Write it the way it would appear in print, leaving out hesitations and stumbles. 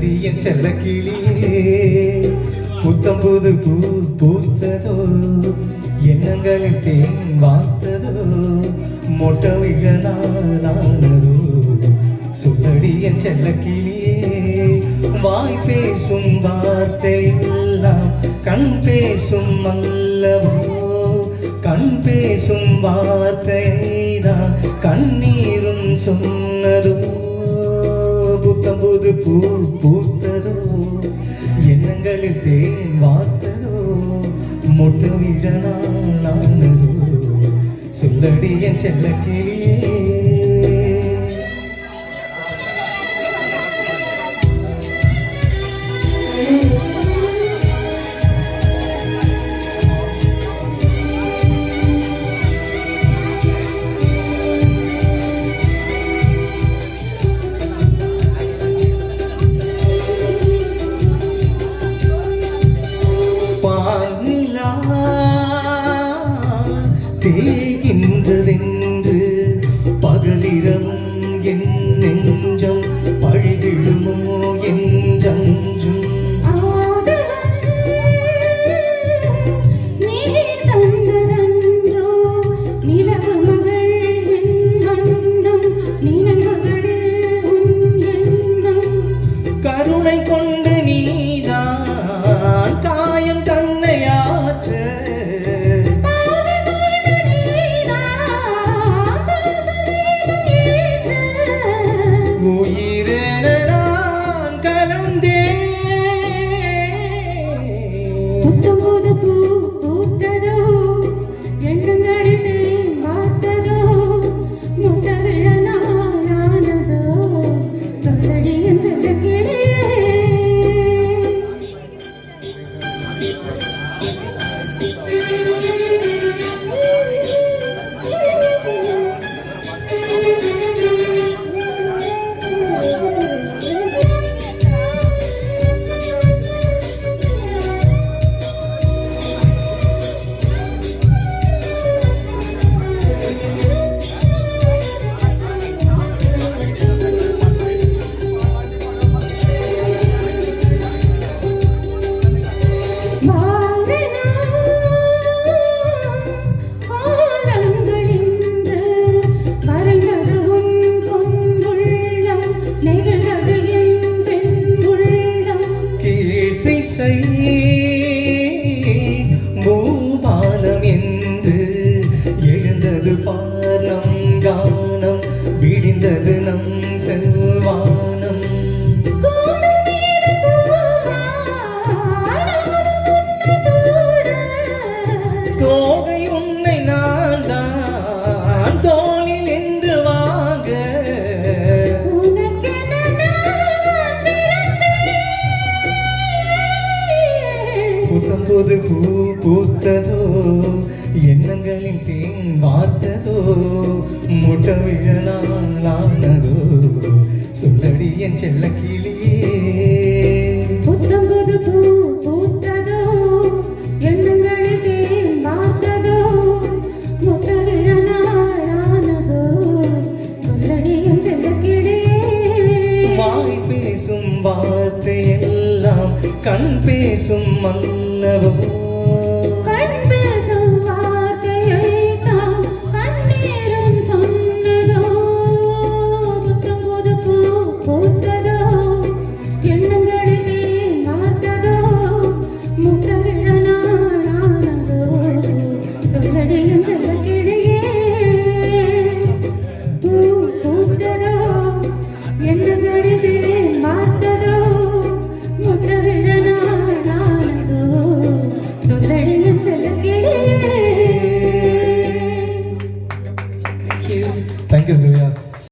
சொல்லடி என் செல்ல கிளியே புத்தம்புது பூ பூத்ததோ எண்ணங்களில் தேன் வார்த்ததோ மொட்ட விழ நாளானதோ சொல்லடி என் செல்ல கிளியே வாய் பேசும் வார்த்தை எல்லாம் கண் பேசும் அல்லவோ கண் பேசும் வார்த்தைதான் கண்ணீரும் சொன்னதோ புத்தம்புது பூ பூத்ததோ எண்ணங்களில் தேன் வார்த்ததோ மொட்டு விழ நாளானதோ சொல்லடி என் செல்ல கிளியே தேகின்றதென்று பகலிரவும் என் நெஞ்சம் பழிவிழுமோ என்றும் கருணை கொண்டு நீதான் காயம் தன்னை ஆற்ற உயிரென நான் கலந்தேன் புத்தம்போது பூ பூத்ததோ எண்ணங்களில் தேன் வார்த்ததோ முட்ட விழ நாளானதோ சொல்லடி என் செல்ல கிளியே பூபாலம் என்று எழுந்தது பாலம் கானம் விடிந்தது நம் செல்வானம் தோகை உன்னை நான் தான் தோளில் என்று வாங்க புத்தம்போது பூ பூத்ததோ எண்ணங்களில் தேன் வார்த்ததோ முட்ட விழ நாளானதோ சொல்லடி என் செல்ல கிளியே புத்தம்போது பூ பூத்ததோ எண்ணங்களில் தேன் வார்த்ததோ முட்ட விழ நாளானதோ சொல்லடி என் செல்ல கிளியே வாய் பேசும் வார்த்தை எல்லாம் கண் பேசும் அல்லவோ